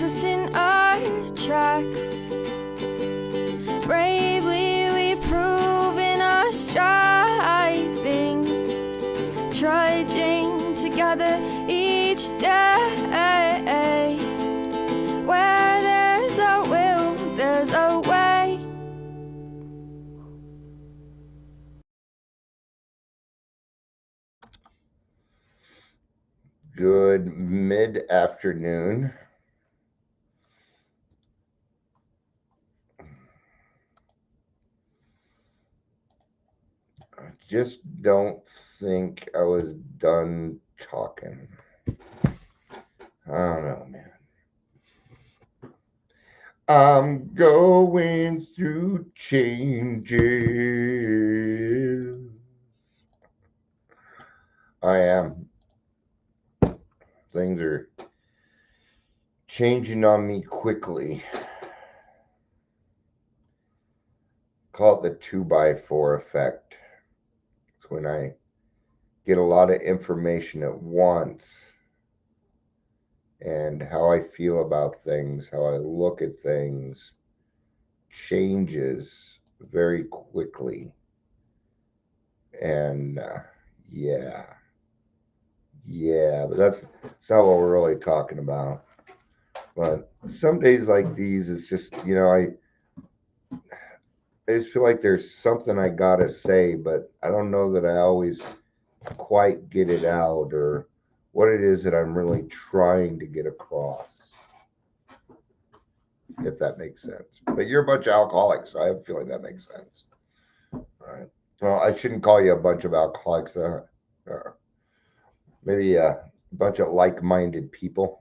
keeps us in our tracks. Bravely we prove in our striving, trudging together each day. Where there's a will, there's a way. Good mid-afternoon. I just don't think I was done talking. I don't know, man. I'm going through changes. I am. Things are changing on me quickly. Call it the 2x4 effect. It's when I get a lot of information at once, and how I feel about things, how I look at things changes very quickly. And yeah, but that's not what we're really talking about. But some days like these, it's just, I just feel like there's something I gotta say, but I don't know that I always quite get it out, or what it is that I'm really trying to get across, if that makes sense. But you're a bunch of alcoholics, so I have a feeling that makes sense. All right. Well, I shouldn't call you a bunch of alcoholics. Maybe a bunch of like-minded people.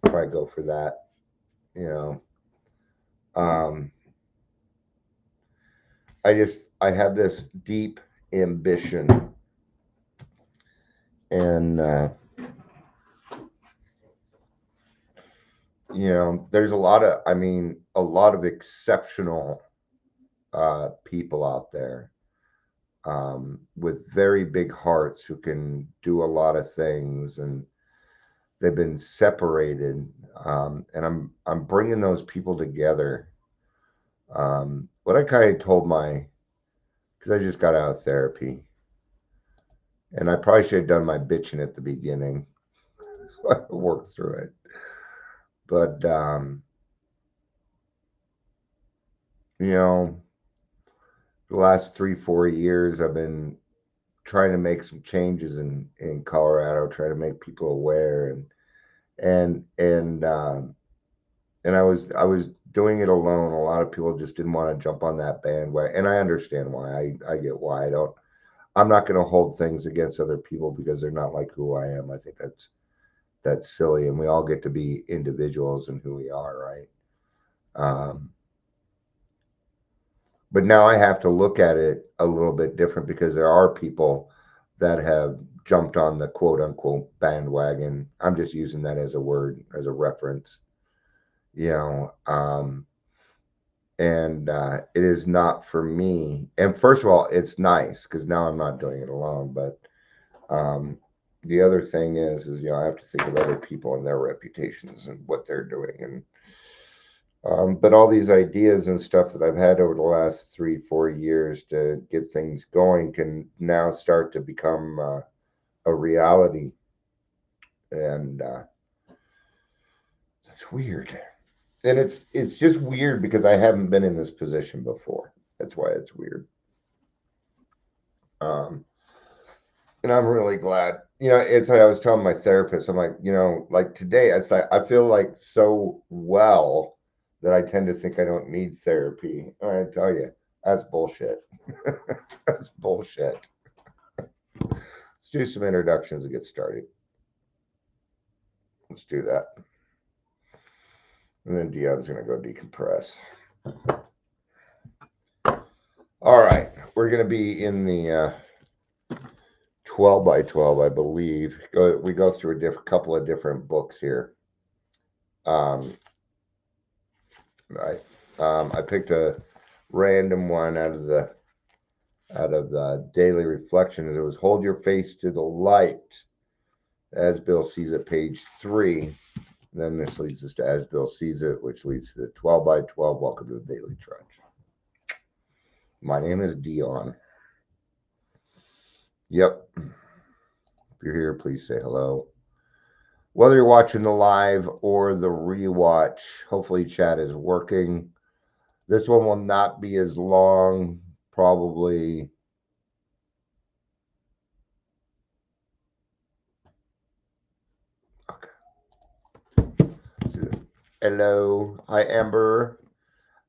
Probably go for that. I have this deep ambition, and there's a lot of exceptional people out there, with very big hearts, who can do a lot of things, and they've been separated, and I'm bringing those people together. What I kind of told because I just got out of therapy, and I probably should have done my bitching at the beginning, so I worked through it. But the last 3-4 years, I've been trying to make some changes in Colorado, trying to make people aware, and I was doing it alone. A lot of people just didn't want to jump on that bandwagon, and I understand why. I get why. I'm not going to hold things against other people because they're not like who I am. I think that's silly, and we all get to be individuals in who we are, right? But now I have to look at it a little bit different, because there are people that have jumped on the quote unquote bandwagon. I'm just using that as a word, as a reference, and it is not for me. And first of all, it's nice because now I'm not doing it alone. But the other thing is I have to think of other people and their reputations and what they're doing, and but all these ideas and stuff that I've had over the last 3-4 years to get things going can now start to become a reality, and that's weird. And it's just weird because I haven't been in this position before. That's why it's weird. And I'm really glad. It's like I was telling my therapist, I'm like, like today, it's like I feel like so well that I tend to think I don't need therapy. I tell you, that's bullshit. That's bullshit. Let's do some introductions to get started. Let's do that. And then Dion's going to go decompress. All right. We're going to be in the 12x12, I believe. We go through a couple of different books here. Right. I picked a random one out of the daily reflections. It was "Hold Your Face to the Light," as Bill sees at page 3. Then this leads us to As Bill Sees It, which leads to the 12 by 12. Welcome to the Daily Trudge. My name is Dion. Yep. If you're here, please say hello. Whether you're watching the live or the rewatch, hopefully chat is working. This one will not be as long, probably. Okay. Let's do this. Hello. Hi, Amber.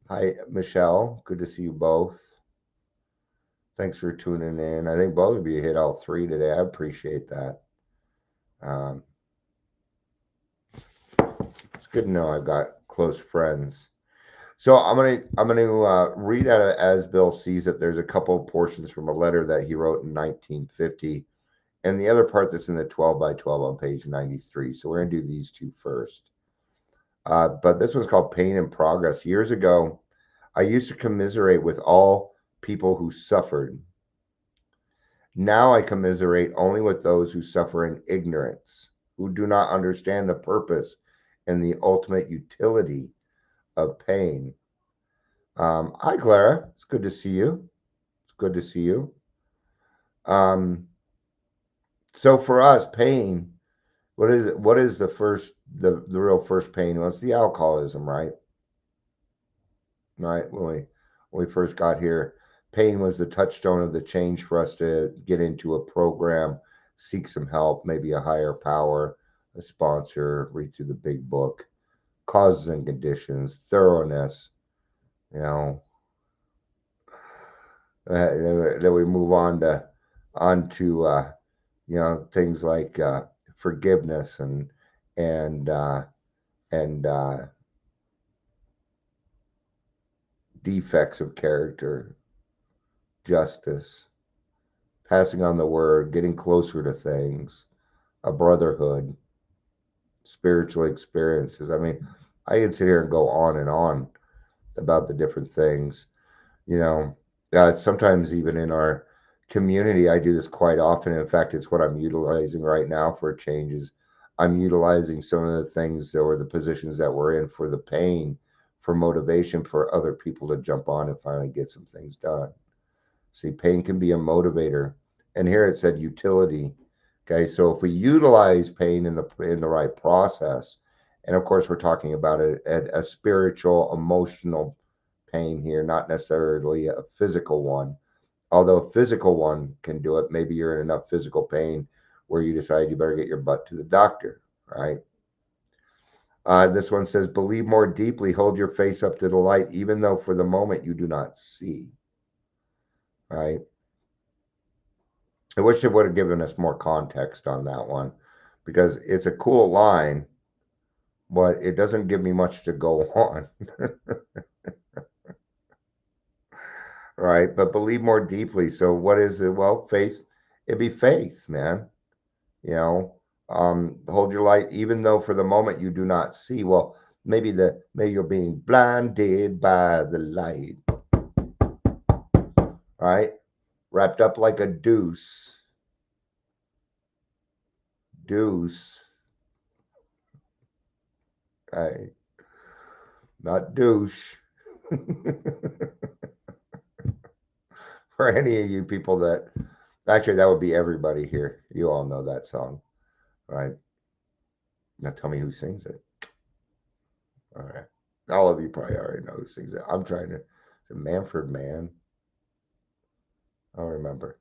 Hi, Michelle. Good to see you both. Thanks for tuning in. I think both of you hit all three today. I appreciate that. It's good to know I've got close friends. So I'm gonna read out of As Bill Sees It. There's a couple of portions from a letter that he wrote in 1950, and the other part that's in the 12 by 12 on page 93. So we're gonna do these two first. But this was called Pain and Progress. Years ago, I used to commiserate with all people who suffered. Now I commiserate only with those who suffer in ignorance, who do not understand the purpose and the ultimate utility of pain. Hi, Clara. It's good to see you. It's good to see you. So for us, pain, what is it? What is the real first pain? Well, it's the alcoholism, right? Right. When we first got here, pain was the touchstone of the change for us to get into a program, seek some help, maybe a higher power, a sponsor, read through the big book, causes and conditions, thoroughness, you know. Then we move on to things like forgiveness and and defects of character, justice, passing on the word, getting closer to things, a brotherhood, spiritual experiences. I mean, I can sit here and go on and on about the different things. Sometimes even in our community, I do this quite often. In fact, it's what I'm utilizing right now for changes. I'm utilizing some of the things or the positions that we're in for the pain, for motivation for other people to jump on and finally get some things done. See, pain can be a motivator. And here it said utility. Okay, so if we utilize pain in the right process, and of course we're talking about a spiritual, emotional pain here, not necessarily a physical one. Although a physical one can do it, maybe you're in enough physical pain where you decide you better get your butt to the doctor, right? This one says, believe more deeply, hold your face up to the light, even though for the moment you do not see, right? I wish it would have given us more context on that one because it's a cool line, but it doesn't give me much to go on. Right? But believe more deeply. So what is it? Well, faith, it'd be faith, man. Hold your light, even though for the moment you do not see. Well, maybe you're being blinded by the light. Right? Wrapped up like a deuce. Deuce. Right? Not douche. For any of you people that actually that would be everybody here. You all know that song, right? Now tell me who sings it. All right. All of you probably already know who sings it. I'm trying to. Is it Manfred Mann? I don't remember.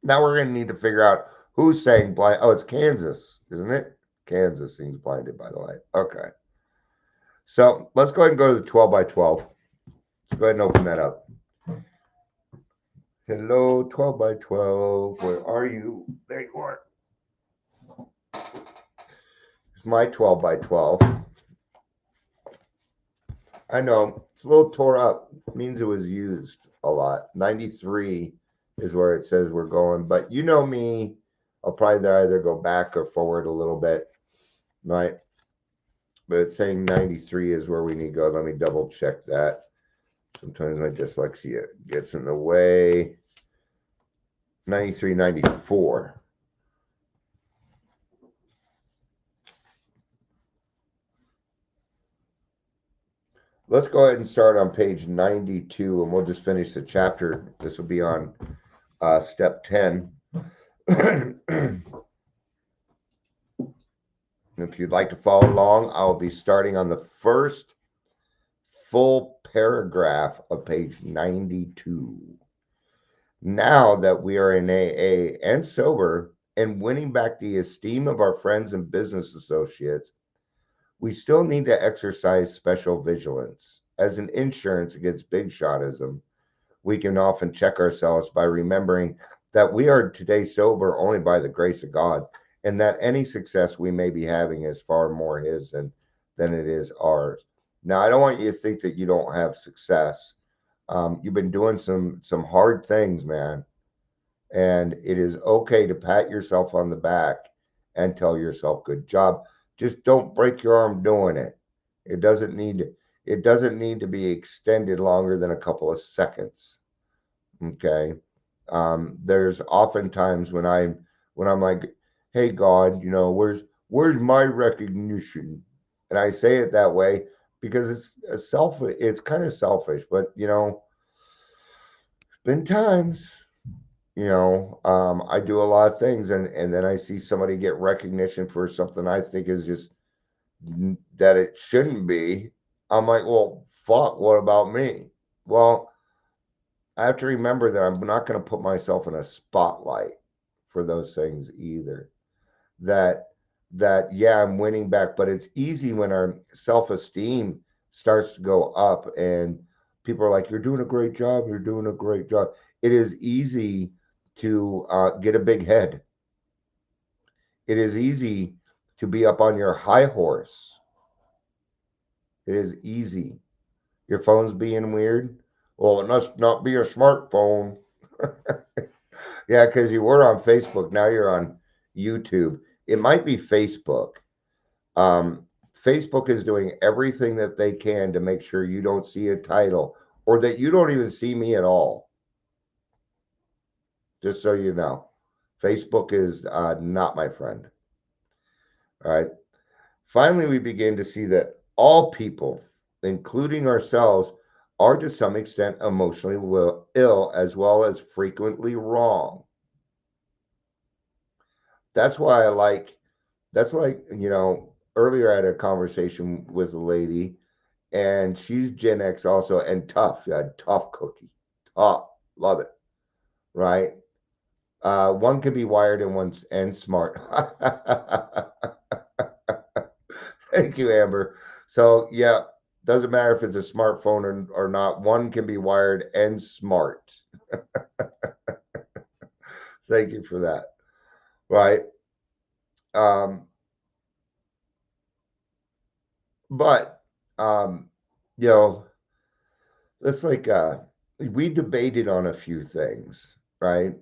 Now we're going to need to figure out who's saying blind. Oh, it's Kansas, isn't it? Kansas sings Blinded by the Light. Okay. So let's go ahead and go to the 12 by 12. Let's go ahead and open that up. Hello, 12 by 12. Where are you? There you are. It's my 12 by 12. I know it's a little tore up. It means it was used a lot. 93 is where it says we're going, but you know me, I'll probably either go back or forward a little bit, right? But it's saying 93 is where we need to go. Let me double check that. Sometimes my dyslexia gets in the way. 93, 94. let's go ahead and start on page 92, and we'll just finish the chapter. This will be on step 10. If you'd like to follow along, I'll be starting on the first full paragraph of page 92. Now that we are in AA and sober and winning back the esteem of our friends and business associates, we still need to exercise special vigilance. As an insurance against big shotism, we can often check ourselves by remembering that we are today sober only by the grace of God, and that any success we may be having is far more His than it is ours. Now, I don't want you to think that you don't have success. You've been doing some hard things, man, and it is okay to pat yourself on the back and tell yourself, "Good job." Just don't break your arm doing it. It doesn't need to, it doesn't need to be extended longer than a couple of seconds. Okay. There's often times when I'm like, "Hey God, where's my recognition?" And I say it that way because it's kind of selfish, but been times, I do a lot of things, and then I see somebody get recognition for something I think is just that it shouldn't be. I'm like, well, fuck, what about me? Well, I have to remember that I'm not going to put myself in a spotlight for those things either. That yeah, I'm winning back, but it's easy when our self-esteem starts to go up and people are like, "You're doing a great job. You're doing a great job." It is easy to get a big head. It is easy to be up on your high horse. It is easy. Your phone's being weird. Well, it must not be a smartphone. Yeah, because you were on Facebook. Now you're on YouTube. It might be Facebook. Um, Facebook is doing everything that they can to make sure you don't see a title or that you don't even see me at all. Just so you know, Facebook is not my friend. All right. Finally, we begin to see that all people, including ourselves, are to some extent emotionally ill as well as frequently wrong. That's why that's like, earlier I had a conversation with a lady and she's Gen X also and tough. She had tough cookie. Tough. Love it. Right? One can be wired and smart. Thank you, Amber. So yeah, doesn't matter if it's a smartphone or not. One can be wired and smart. Thank you for that. Right. Um, but um, you know, it's like we debated on a few things, right?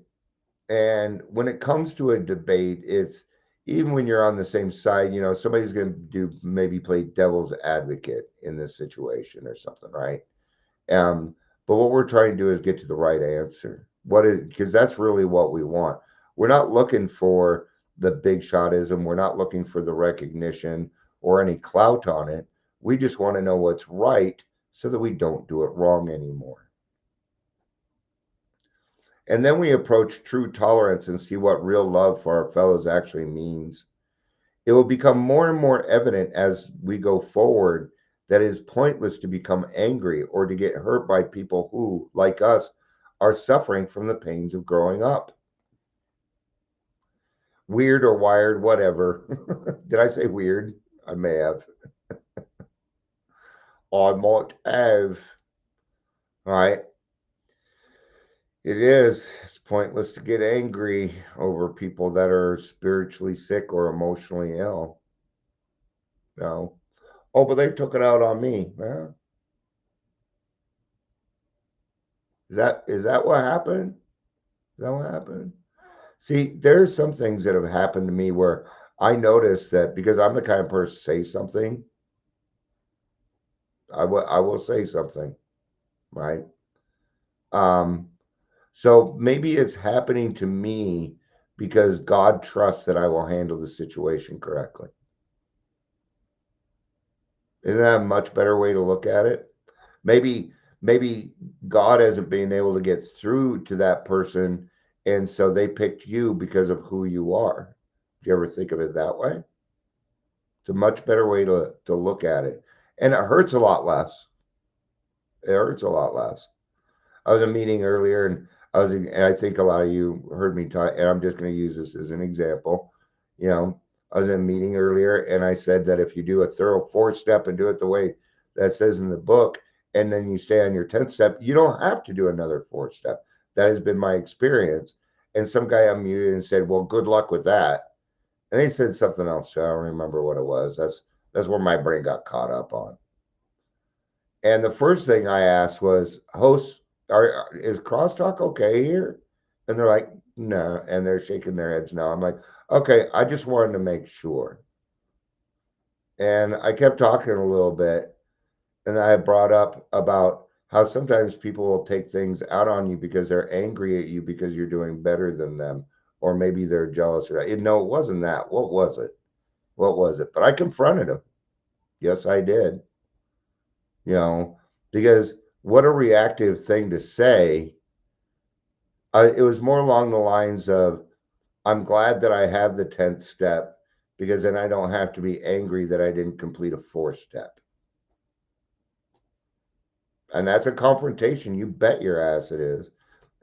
And when it comes to a debate, it's even when you're on the same side, somebody's going to maybe play devil's advocate in this situation or something, right? But what we're trying to do is get to the right answer. Because that's really what we want. We're not looking for the big shotism. We're not looking for the recognition or any clout on it. We just want to know what's right so that we don't do it wrong anymore. And then we approach true tolerance and see what real love for our fellows actually means. It will become more and more evident as we go forward that it is pointless to become angry or to get hurt by people who, like us, are suffering from the pains of growing up. Weird or wired, whatever. Did I say weird? I may have. I might have. All right. It is. It's pointless to get angry over people that are spiritually sick or emotionally ill. No. Oh, but they took it out on me. Well, is that what happened? Is that what happened? See, there's some things that have happened to me where I notice that because I'm the kind of person to say something, I will say something, right? Um, so maybe it's happening to me because God trusts that I will handle the situation correctly. Isn't that a much better way to look at it? Maybe maybe God hasn't been able to get through to that person, and so they picked you because of who you are. Do you ever think of it that way? It's a much better way to look at it, and it hurts a lot less. It hurts a lot less. I was in a meeting earlier, and and I think a lot of you heard me talk, and I'm just going to use this as an example. You know, I was in a meeting earlier, and I said that if you do a thorough 4 step and do it the way that says in the book, and then you stay on your 10th step, you don't have to do another 4 step. That has been my experience. And some guy unmuted and said, "Well, good luck with that." And he said something else. I don't remember what it was. That's where my brain got caught up on. And the first thing I asked was, "Hosts, is crosstalk okay here?" And they're like, "No," and they're shaking their heads no. I'm like, "Okay, I just wanted to make sure." And I kept talking a little bit, and I brought up about how sometimes people will take things out on you because they're angry at you because you're doing better than them, or maybe they're jealous or that. No, it wasn't that. What was it? What was it? But I confronted him. Yes, I did. You know, because what a reactive thing to say. It was more along the lines of, I'm glad that I have the 10th step because then I don't have to be angry that I didn't complete a 4 step. And that's a confrontation. You bet your ass it is.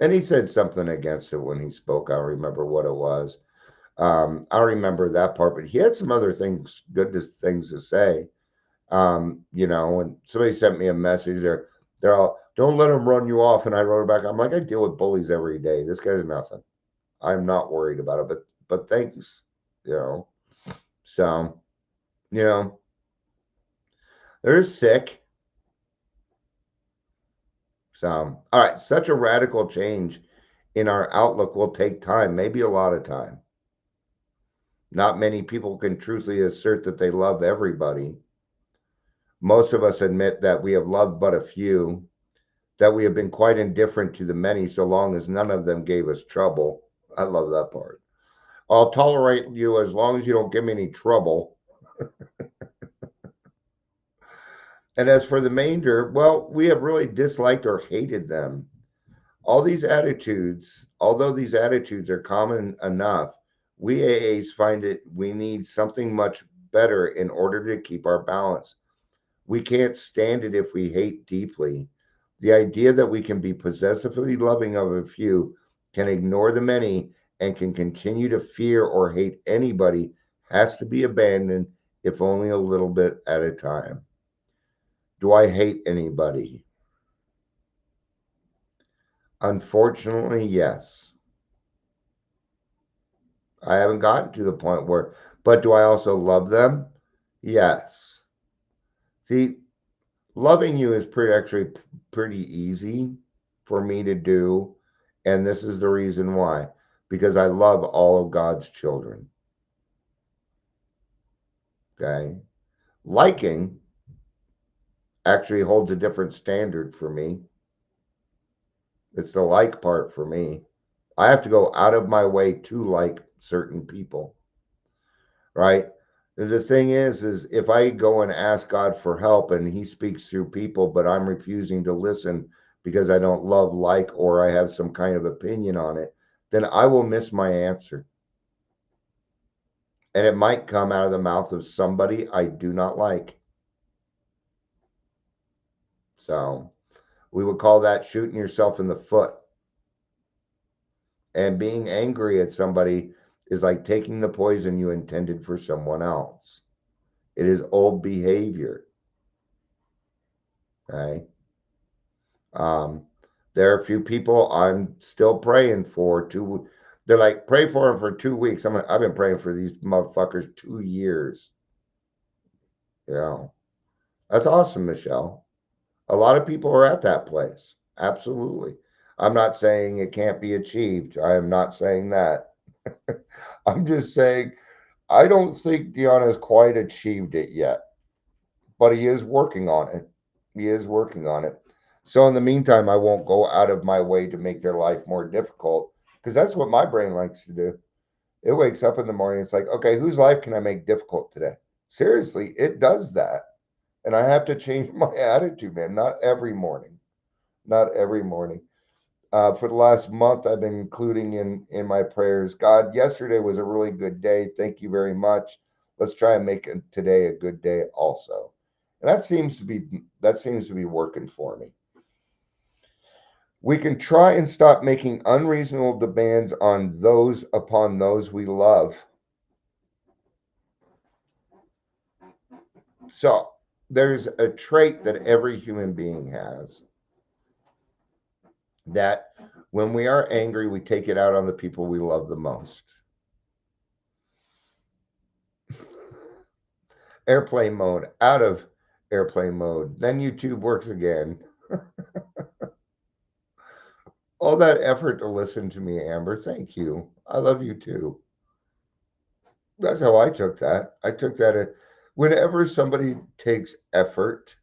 And he said something against it when he spoke. I don't remember what it was. I don't remember that part, but he had some other things, things to say. And somebody sent me a message. They're all, "Don't let him run you off." And I wrote back, I'm like, "I deal with bullies every day. This guy's nothing. I'm not worried about it, but thanks." You know. So, you know, they're sick. So, all right, such a radical change in our outlook will take time, maybe a lot of time. Not many people can truthfully assert that they love everybody. Most of us admit that we have loved but a few, that we have been quite indifferent to the many so long as none of them gave us trouble. I love that part. "I'll tolerate you as long as you don't give me any trouble." And as for the remainder, well, we have really disliked or hated them. All these attitudes, although these attitudes are common enough, we AAs find it we need something much better in order to keep our balance. We can't stand it if we hate deeply. The idea that we can be possessively loving of a few, can ignore the many, and can continue to fear or hate anybody has to be abandoned, if only a little bit at a time. Do I hate anybody? Unfortunately, yes. I haven't gotten to the point where, but do I also love them? Yes. See, loving you is pretty easy for me to do, and this is the reason why. Because I love all of God's children. Okay? Liking actually holds a different standard for me. It's the like part for me. I have to go out of my way to like certain people, right? The thing is if I go and ask God for help and he speaks through people, but I'm refusing to listen because I don't love, like, or I have some kind of opinion on it, then I will miss my answer. And it might come out of the mouth of somebody I do not like. So we would call that shooting yourself in the foot. And being angry at somebody is like taking the poison you intended for someone else. It is old behavior. Okay. Um, there are a few people I'm still praying for. They're like, "Pray for them for 2 weeks." I'm like, "I've been praying for these motherfuckers 2 years." That's awesome, Michelle. A lot of people are at that place. Absolutely. I'm not saying it can't be achieved. I am not saying that. I'm just saying I don't think Dion has quite achieved it yet, but he is working on it. He is working on it. So in the meantime, I won't go out of my way to make their life more difficult because that's what my brain likes to do. It wakes up in the morning. It's like, okay, whose life can I make difficult today? Seriously, it does that. And I have to change my attitude, man. Not every morning. Not every morning. For the last month, I've been including in my prayers, God, yesterday was a really good day. Thank you very much. Let's try and make today a good day also. And that seems to be working for me. We can try and stop making unreasonable demands on those upon those we love. So there's a trait that every human being has, that when we are angry, we take it out on the people we love the most. Airplane mode, out of airplane mode. Then YouTube works again. All that effort to listen to me, Amber. Thank you. I love you too. That's how I took that. I took that whenever somebody takes effort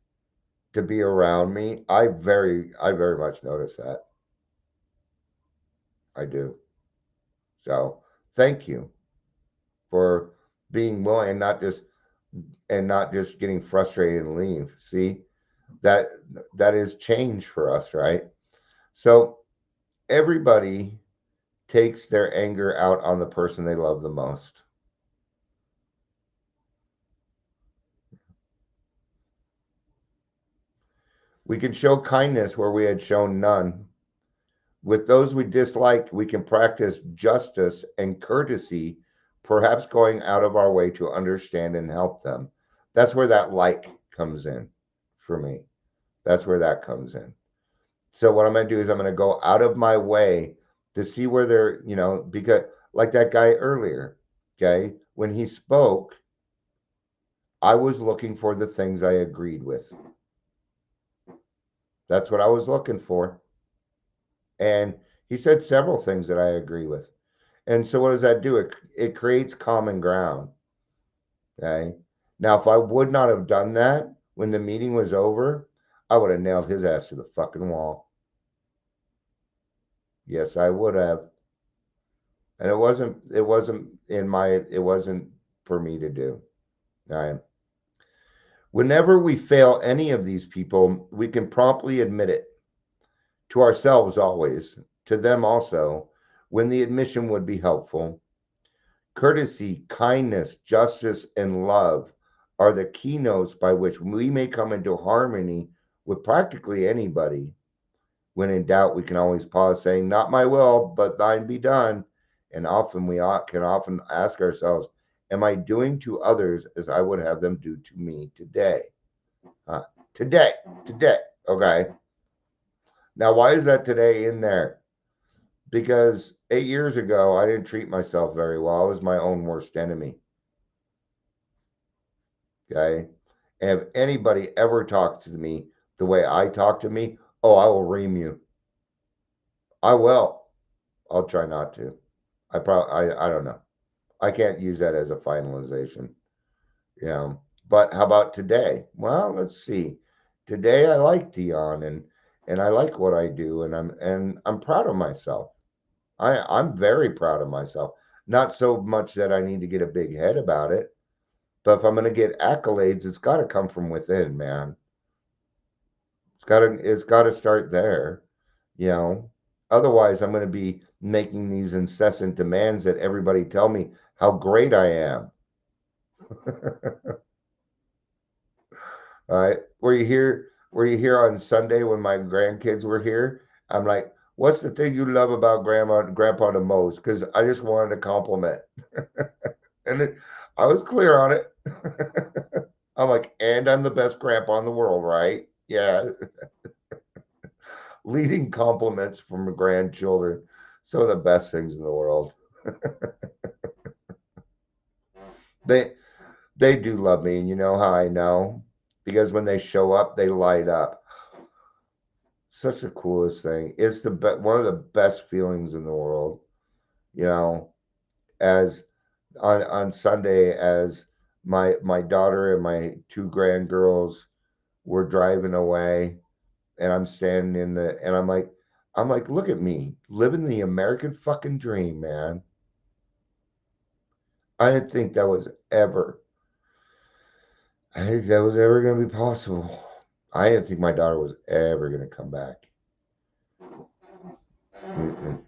to be around me, I very much notice that. I do. So thank you for being willing and not just getting frustrated and leave. See, that that is change for us, right? So everybody takes their anger out on the person they love the most. We can show kindness where we had shown none. With those we dislike, we can practice justice and courtesy, perhaps going out of our way to understand and help them. That's where that like comes in for me. That's where that comes in. So what I'm going to do is I'm going to go out of my way to see where they're, because like that guy earlier, okay, when he spoke, I was looking for the things I agreed with. That's what I was looking for. And he said several things that I agree with. And so what does that do? It creates common ground. Okay. Now, if I would not have done that when the meeting was over, I would have nailed his ass to the fucking wall. Yes, I would have. And it wasn't for me to do. All right. Whenever we fail any of these people, we can promptly admit it to ourselves always, to them also, when the admission would be helpful. Courtesy, kindness, justice, and love are the keynotes by which we may come into harmony with practically anybody. When in doubt, we can always pause, saying, "Not my will, but thine be done." And often can often ask ourselves, "Am I doing to others as I would have them do to me today?" Today, today. Okay. Now, why is that today in there? Because 8 years ago, I didn't treat myself very well. I was my own worst enemy. Okay. And if anybody ever talks to me the way I talk to me, oh, I will ream you. I will. I'll try not to. I don't know. I can't use that as a finalization. But how about today? Well, let's see. Today I like Dion, and I like what I do, and I'm proud of myself. I'm very proud of myself. Not so much that I need to get a big head about it, but if I'm going to get accolades, it's got to come from within, man. It's got to start there, you know. Otherwise, I'm going to be making these incessant demands that everybody tell me how great I am. All right. Were you here on Sunday when my grandkids were here? I'm like, what's the thing you love about grandma and grandpa the most? Because I just wanted a compliment. I was clear on it. I'm like, and I'm the best grandpa in the world, right? Yeah. Leading compliments from grandchildren. Some of the best things in the world. They they do love me, and you know how I know? Because when they show up, they light up. Such the coolest thing. It's one of the best feelings in the world. You know, as on Sunday, as my daughter and my two grandgirls were driving away, and I'm standing and I'm like, look at me living the American fucking dream, man. I didn't think that was ever. I think that was ever going to be possible. I didn't think my daughter was ever going to come back. Mm-mm.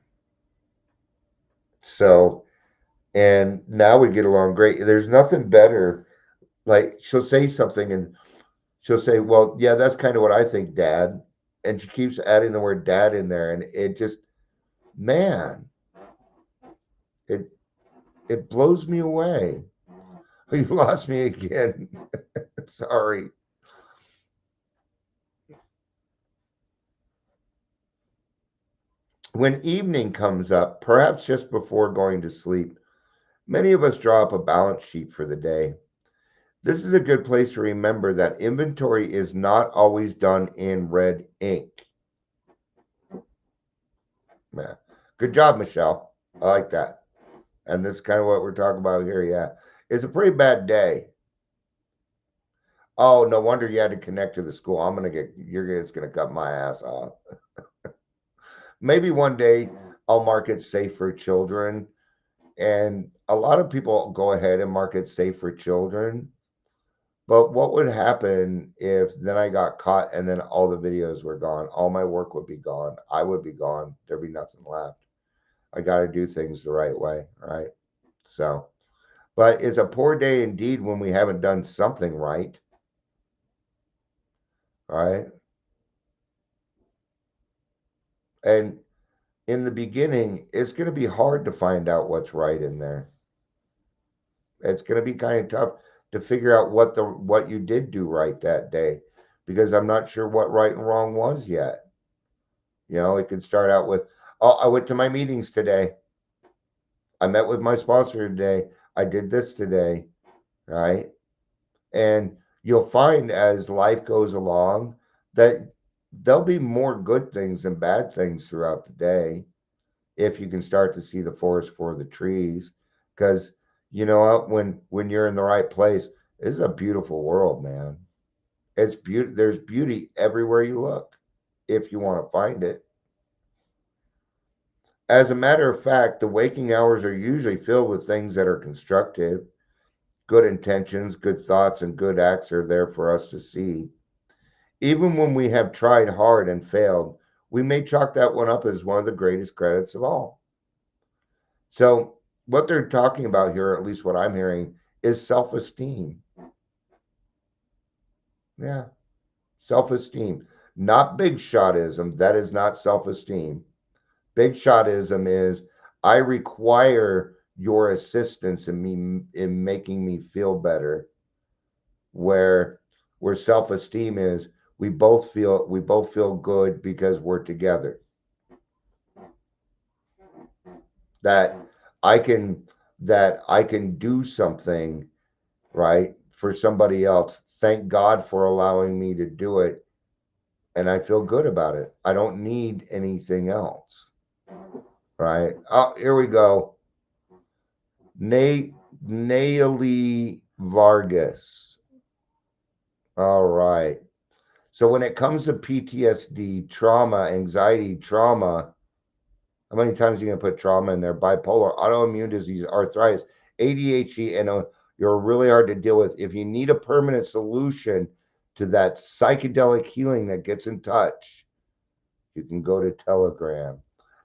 So, and now we get along great. There's nothing better. Like, she'll say something and she'll say, "Well, yeah, that's kind of what I think, Dad." And she keeps adding the word dad in there. And it just, man, it it blows me away. You lost me again. Sorry. When evening comes up, perhaps just before going to sleep, many of us draw up a balance sheet for the day. This is a good place to remember that inventory is not always done in red ink. Yeah. Good job, Michelle. I like that. And this is kind of what we're talking about here. Yeah. It's a pretty bad day. Oh, no wonder you had to connect to the school. It's gonna cut my ass off. Maybe one day I'll mark it safe for children. And a lot of people go ahead and mark it safe for children. But what would happen if then I got caught and then all the videos were gone? All my work would be gone. I would be gone. There'd be nothing left. I got to do things the right way, right? So, but it's a poor day indeed when we haven't done something right, right? And in the beginning, it's going to be hard to find out what's right in there. It's going to be kind of tough to figure out what you did do right that day because I'm not sure what right and wrong was yet. It could start out with, "Oh, I went to my meetings today. I met with my sponsor today. I did this today," right? And you'll find as life goes along that there'll be more good things than bad things throughout the day if you can start to see the forest for the trees. Because you know what, when you're in the right place, this is a beautiful world, man. It's beauty. There's beauty everywhere you look if you want to find it. As a matter of fact, the waking hours are usually filled with things that are constructive. Good intentions, good thoughts, and good acts are there for us to see. Even when we have tried hard and failed, we may chalk that one up as one of the greatest credits of all. So, what they're talking about here, at least what I'm hearing, is self esteem. Yeah, self esteem. Not big shotism. That is not self esteem. Big shotism is I require your assistance in making me feel better. Where self esteem is we both feel good because we're together. That I can that I can do something right for somebody else. Thank God for allowing me to do it, and I feel good about it. I don't need anything else, right? Oh, here we go. Naily Vargas. All right. So when it comes to PTSD, trauma, anxiety, trauma, how many times are you going to put trauma in there? Bipolar, autoimmune disease, arthritis, ADHD, and you're really hard to deal with. If you need a permanent solution to that psychedelic healing that gets in touch, you can go to Telegram.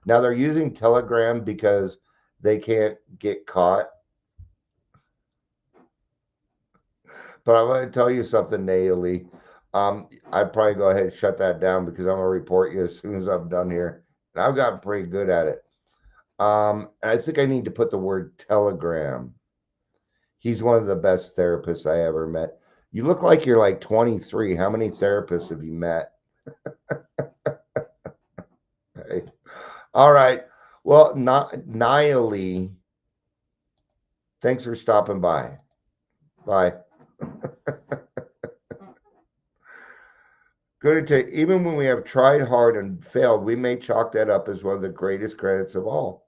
Now they're using Telegram because they can't get caught. But I'm going to tell you something, Naomi. I'd probably go ahead and shut that down because I'm going to report you as soon as I'm done here. And I've gotten pretty good at it. And I think I need to put the word Telegram. He's one of the best therapists I ever met. You look like you're like 23. How many therapists have you met? Hey. All right. Well, Naili, thanks for stopping by. Bye. Good to take. Even when we have tried hard and failed, we may chalk that up as one of the greatest credits of all.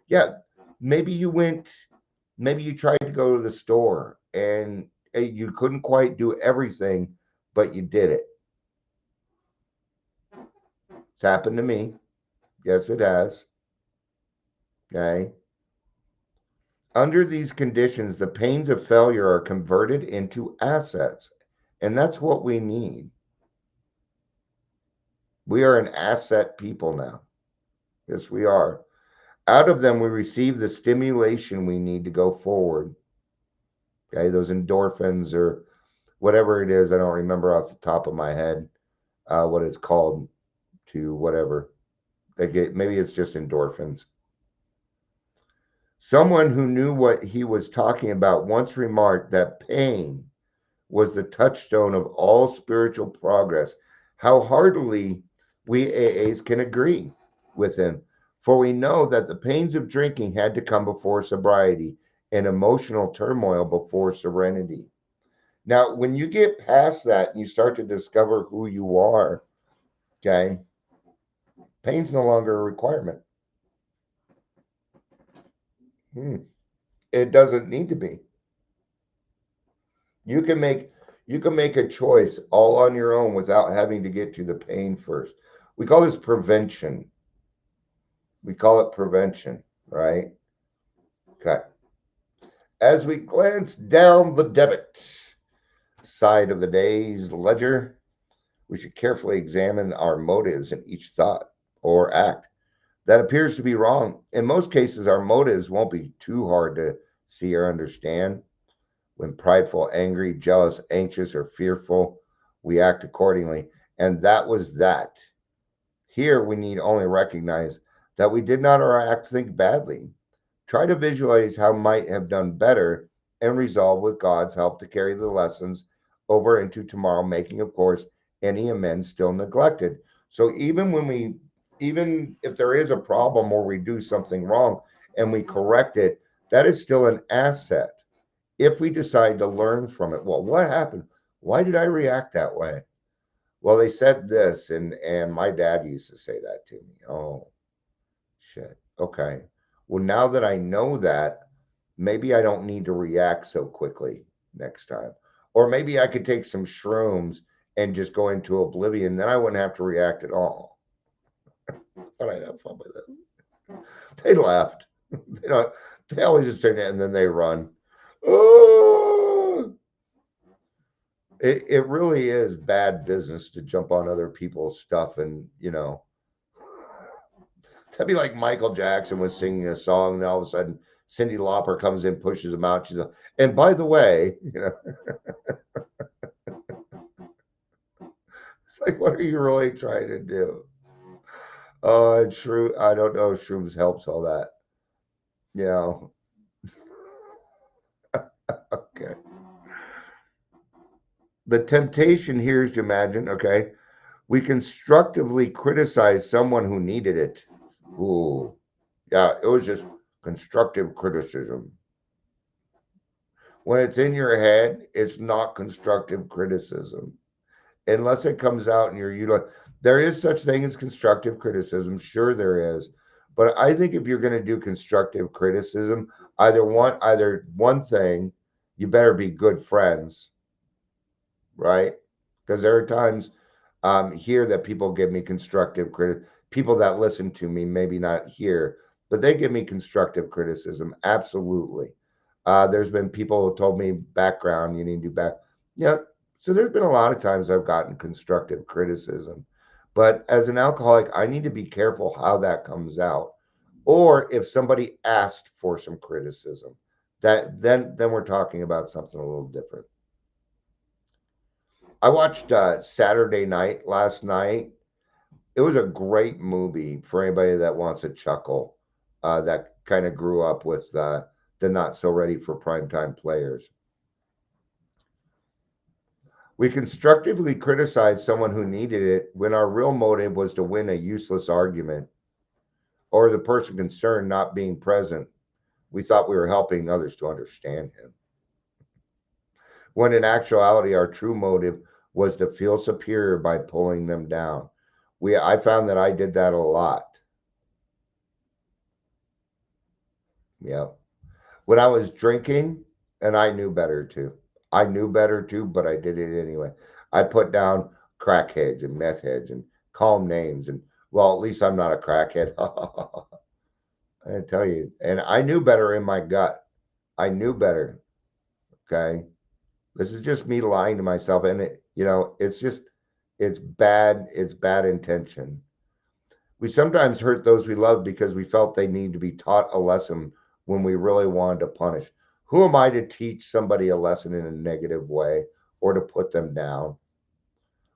Yeah, maybe you tried to go to the store and you couldn't quite do everything, but you did it. It's happened to me. Yes, it has. Okay. Under these conditions, the pains of failure are converted into assets. And that's what we need. We are an asset people now. Yes, we are. Out of them, we receive the stimulation we need to go forward. Okay, those endorphins or whatever it is. I don't remember off the top of my head what it's called to whatever. They get, maybe it's just endorphins. Someone who knew what he was talking about once remarked that pain was the touchstone of all spiritual progress. How heartily we AAs can agree with him, for we know that the pains of drinking had to come before sobriety and emotional turmoil before serenity. Now, when you get past that and you start to discover who you are, okay, pain's no longer a requirement. It doesn't need to be. You can make you can make a choice all on your own without having to get to the pain first. We call this prevention. We call it prevention, right? Okay. As we glance down the debit side of the day's ledger, we should carefully examine our motives in each thought or act that appears to be wrong. In most cases, our motives won't be too hard to see or understand. When prideful, angry, jealous, anxious, or fearful, we act accordingly. And that was that. Here, we need only recognize that we did not or act think badly. Try to visualize how might have done better and resolve with God's help to carry the lessons over into tomorrow, making, of course, any amends still neglected. So even if there is a problem or we do something wrong and we correct it, that is still an asset if we decide to learn from it. Well, what happened? Why did I react that way? Well, they said this, and my dad used to say that to me. Oh, shit. Okay. Well, now that I know that, maybe I don't need to react so quickly next time. Or maybe I could take some shrooms and just go into oblivion. Then I wouldn't have to react at all. Thought I'd have fun with it. They left. They don't. They always just turn it and then they run. Oh, it really is bad business to jump on other people's stuff and that'd be like Michael Jackson was singing a song, and then all of a sudden Cyndi Lauper comes in, pushes him out. She's like, and by the way, it's like, what are you really trying to do? Oh, true. I don't know if shrooms helps all that. Yeah. Okay. The temptation here is to imagine, okay, we constructively criticize someone who needed it. Ooh. Yeah, it was just constructive criticism. When it's in your head, it's not constructive criticism. Unless it comes out and there is such thing as constructive criticism. Sure there is. But I think if you're going to do constructive criticism, either one thing, you better be good friends, right? Because there are times here that people give me constructive people that listen to me, maybe not here, but they give me constructive criticism. Absolutely. There's been people who told me background, you need to do back. Yeah. So there's been a lot of times I've gotten constructive criticism. But as an alcoholic, I need to be careful how that comes out. Or if somebody asked for some criticism, that then we're talking about something a little different. I watched Saturday Night last night. It was a great movie for anybody that wants a chuckle, that kind of grew up with the not so ready for primetime players. We constructively criticize someone who needed it when our real motive was to win a useless argument or the person concerned not being present. We thought we were helping others to understand him. When in actuality, our true motive was to feel superior by pulling them down. I found that I did that a lot. Yeah. When I was drinking, and I knew better too. I knew better too, but I did it anyway. I put down crackheads and meth heads and call them names. And well, at least I'm not a crackhead. I tell you, and I knew better in my gut. I knew better. Okay. This is just me lying to myself. And it's bad intention. We sometimes hurt those we love because we felt they need to be taught a lesson when we really wanted to punish. Who am I to teach somebody a lesson in a negative way or to put them down?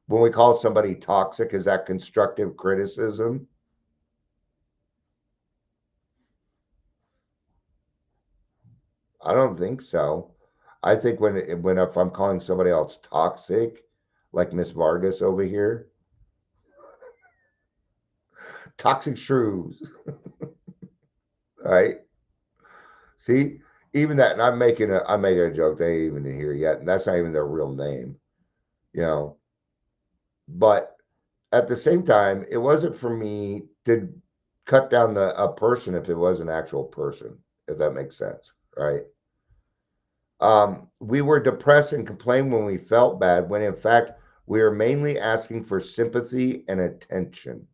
When we call somebody toxic, is that constructive criticism? I don't think so. I think when if I'm calling somebody else toxic, like Miss Vargas over here, toxic shrews, right? See, even that, and I'm making a joke they ain't even here yet, and that's not even their real name, you know. But at the same time, it wasn't for me to cut down a person if it was an actual person, if that makes sense, right? We were depressed and complained when we felt bad, when in fact we were mainly asking for sympathy and attention.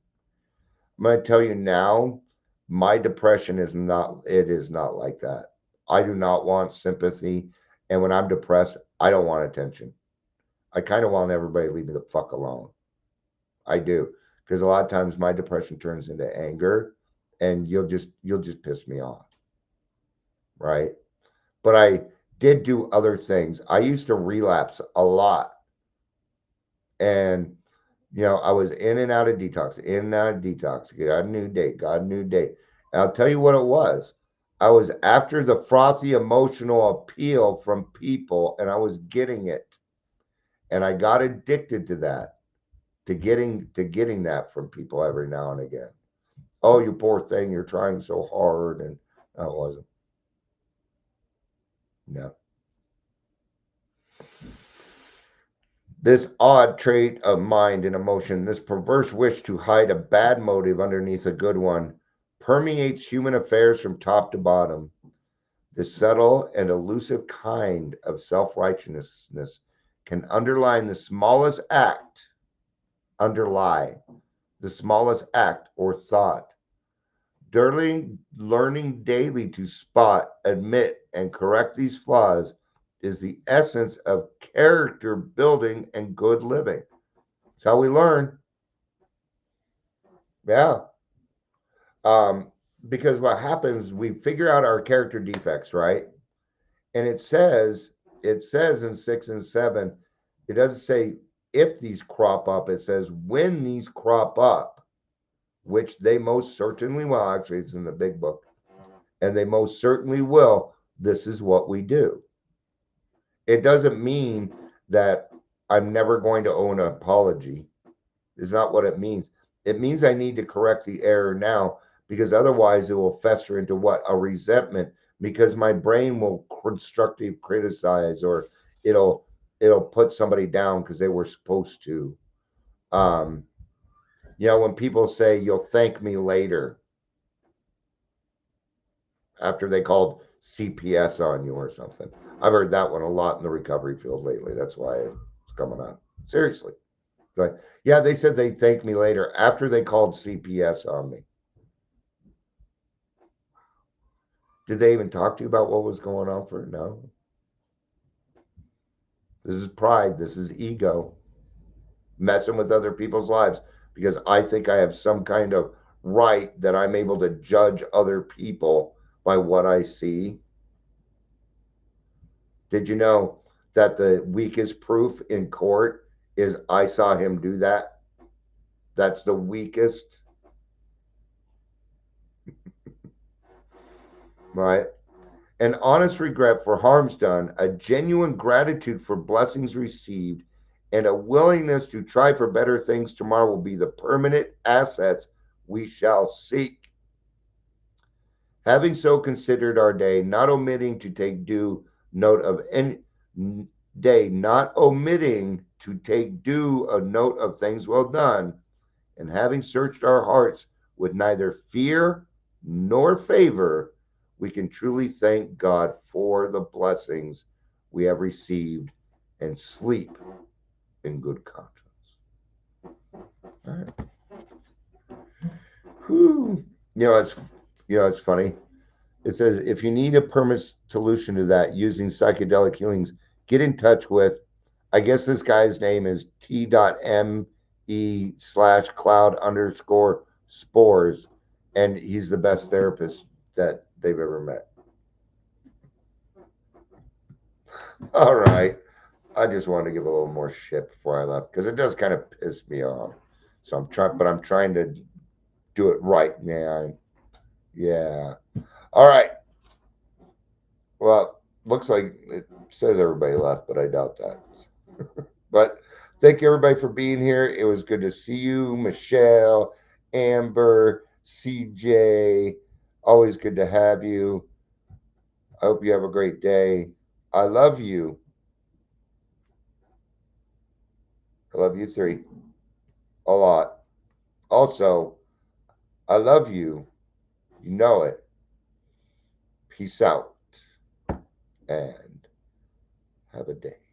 I'm going to tell you now, my depression is not like that. I do not want sympathy. And when I'm depressed, I don't want attention. I kind of want everybody to leave me the fuck alone. I do. Because a lot of times my depression turns into anger and you'll just piss me off. Right. But I did do other things. I used to relapse a lot. And I was in and out of detox, in and out of detox, got a new date, got a new date. And I'll tell you what it was. I was after the frothy emotional appeal from people and I was getting it. And I got addicted to that, to getting that from people every now and again. Oh, you poor thing, you're trying so hard. And no, it wasn't. No. This odd trait of mind and emotion, this perverse wish to hide a bad motive underneath a good one, permeates human affairs from top to bottom. This subtle and elusive kind of self righteousness can underlie the smallest act or thought. Learning daily to spot, admit, and correct these flaws is the essence of character building and good living. That's how we learn. Yeah. Um, because what happens, we figure out our character defects, right? And it says in 6 and 7, it doesn't say if these crop up, it says when these crop up, which they most certainly will. Actually, it's in the big book, and they most certainly will. This is what we do. It doesn't mean that I'm never going to owe an apology. Is not what it means. It means I need to correct the error now because otherwise it will fester into what? A resentment because my brain will constructive criticize or it'll put somebody down because they were supposed to. Um, when people say you'll thank me later after they called CPS on you or something. I've heard that one a lot in the recovery field lately. That's why it's coming on. Seriously. But yeah, they said they'd thank me later after they called CPS on me. Did they even talk to you about what was going on for? No. This is pride. This is ego. Messing with other people's lives because I think I have some kind of right that I'm able to judge other people by what I see. Did you know that the weakest proof in court is I saw him do that? That's the weakest, right? An honest regret for harms done, a genuine gratitude for blessings received, and a willingness to try for better things tomorrow will be the permanent assets we shall seek. Having so considered our day, not omitting to take due note of any not omitting to take due a note of things well done, and having searched our hearts with neither fear nor favor, we can truly thank God for the blessings we have received and sleep in good conscience. All right. Whew. It's funny. It says, if you need a permanent solution to that using psychedelic healings, get in touch with, I guess this guy's name is T.me/cloud_spores, and he's the best therapist that they've ever met. All right. I just wanted to give a little more shit before I left because it does kind of piss me off. So I'm trying to do it right, man. Yeah. All right. Well, looks like it says everybody left, but I doubt that. But thank you everybody for being here. It was good to see you, Michelle, Amber, CJ. Always good to have you. I hope you have a great day. I love you. I love you three a lot. Also, I love you. You know it. Peace out and have a day.